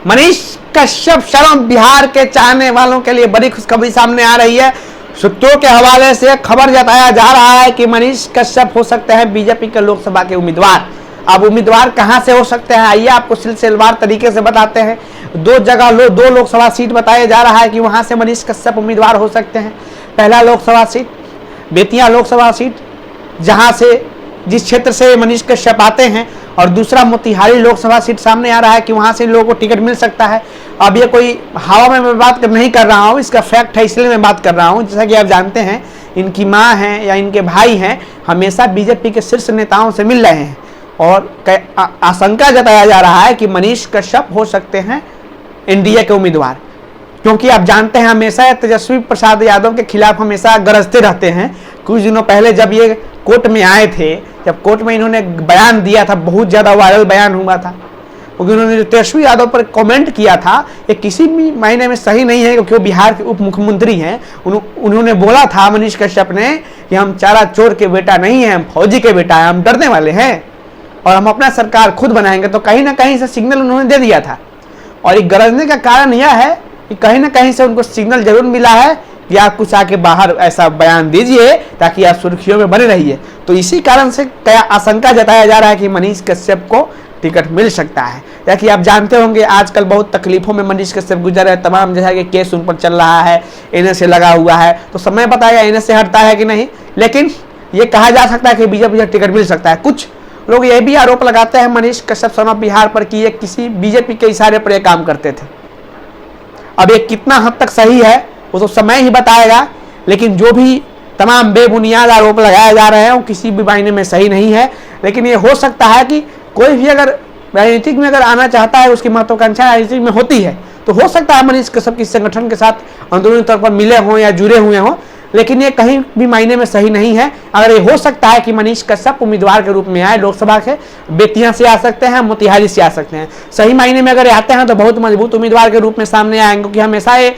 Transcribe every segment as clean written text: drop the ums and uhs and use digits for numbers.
मनीष कश्यप शर्मा बिहार के चाहने वालों के लिए बड़ी खुशखबरी सामने आ रही है। सूत्रों के हवाले से खबर जताया जा रहा है कि मनीष कश्यप हो सकते हैं बीजेपी के लोकसभा के उम्मीदवार। अब उम्मीदवार कहां से हो सकते हैं, आइए आपको सिलसिलेवार तरीके से बताते हैं। दो लोकसभा सीट बताया जा रहा है कि वहां से मनीष कश्यप उम्मीदवार हो सकते हैं। पहला लोकसभा सीट बेतिया लोकसभा सीट, जहां से जिस क्षेत्र से मनीष कश्यप आते हैं, और दूसरा मोतिहारी लोकसभा सीट सामने आ रहा है कि वहां से लोगों को टिकट मिल सकता है। अब ये कोई हवा में मैं बात नहीं कर रहा हूं, इसका फैक्ट है, इसलिए मैं बात कर रहा हूं। जैसा कि आप जानते हैं, इनकी मां हैं या इनके भाई हैं, हमेशा बीजेपी के शीर्ष नेताओं से मिल रहे हैं और आशंका जताया जा रहा है कि मनीष कश्यप हो सकते हैं एनडीए के उम्मीदवार, क्योंकि आप जानते हैं हमेशा तेजस्वी प्रसाद यादव के खिलाफ हमेशा गरजते रहते हैं। कुछ दिनों पहले जब ये कोर्ट में आए थे, जब कोर्ट में इन्होंने बयान दिया था, बहुत ज़्यादा वायरल बयान हुआ था, क्योंकि उन्होंने तेजस्वी यादव पर कमेंट किया था ये किसी भी मायने में सही नहीं है, क्योंकि वो बिहार के उप मुख्यमंत्री हैं। उन्होंने बोला था मनीष कश्यप ने कि हम चारा चोर के बेटा नहीं हैं, हम फौजी के बेटा हैं, हम डरने वाले हैं और हम अपना सरकार खुद बनाएंगे। तो कहीं ना कहीं से सिग्नल उन्होंने दे दिया था, और ये गरजने का कारण यह है कि कहीं ना कहीं से उनको सिग्नल जरूर मिला है कि आप कुछ आके बाहर ऐसा बयान दीजिए ताकि आप सुर्खियों में बने रहिए। तो इसी कारण से आशंका जताया जा रहा है कि मनीष कश्यप को टिकट मिल सकता है। या कि आप जानते होंगे आजकल बहुत तकलीफों में मनीष कश्यप गुजर रहे, तमाम जैसा कि केस उन पर चल रहा है, एनएसए लगा हुआ है, तो समय बताएगा एनएसए हटता है कि नहीं। लेकिन ये कहा जा सकता है कि बीजेपी से टिकट मिल सकता है। कुछ लोग ये भी आरोप लगाते हैं मनीष कश्यप शर्मा बिहार पर कि ये किसी बीजेपी के इशारे पर यह काम करते थे। अब ये कितना हद तक सही है वो तो समय ही बताएगा, लेकिन जो भी तमाम बेबुनियाद आरोप लगाए जा रहे हैं वो किसी भी मायने में सही नहीं है। लेकिन ये हो सकता है कि कोई भी अगर राजनीतिक में अगर आना चाहता है, उसकी महत्वाकांक्षा राजनीतिक में होती है, तो हो सकता है मनीष कश्यप किसी संगठन के साथ अंदरूनी तौर पर मिले हों या जुड़े हुए हों, लेकिन ये कहीं भी मायने में सही नहीं है। अगर ये हो सकता है कि मनीष कश्यप उम्मीदवार के रूप में आए लोकसभा के, बेतिया से आ सकते हैं, मोतिहारी से आ सकते हैं। सही मायने में अगर आते हैं तो बहुत मजबूत उम्मीदवार के रूप में सामने आएंगे, क्योंकि हमेशा ये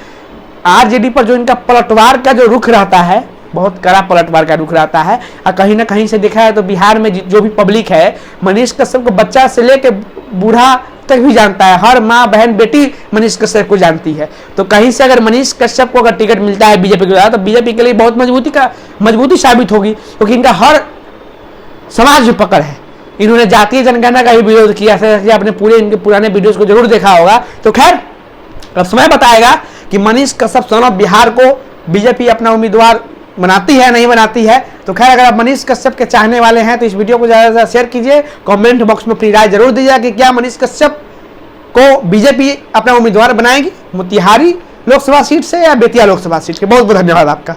आरजेडी पर जो इनका पलटवार का जो रुख रहता है, बहुत कड़ा पलटवार का रुख रहता है। और कहीं ना कहीं से देखा है तो बिहार में जो भी पब्लिक है मनीष कश्यप को बच्चा से लेकर बूढ़ा तक भी जानता है, हर माँ बहन बेटी मनीष कश्यप को जानती है। तो कहीं से अगर मनीष कश्यप को अगर टिकट मिलता है बीजेपी के द्वारा, तो बीजेपी के लिए बहुत मजबूती साबित होगी, क्योंकि इनका हर समाज में पकड़ है। इन्होंने जातीय जनगणना का भी विरोध किया, आपने पूरे इनके पुराने वीडियोज को जरूर देखा होगा। तो खैर अब समय बताएगा कि मनीष कश्यप शर्मा बिहार को बीजेपी अपना उम्मीदवार बनाती है नहीं बनाती है। तो खैर अगर आप मनीष कश्यप के चाहने वाले हैं तो इस वीडियो को ज़्यादा से ज़्यादा शेयर कीजिए, कमेंट बॉक्स में अपनी राय जरूर दीजिए कि क्या मनीष कश्यप को बीजेपी अपना उम्मीदवार बनाएगी मोतिहारी लोकसभा सीट से या बेतिया लोकसभा सीट के। बहुत बहुत धन्यवाद आपका।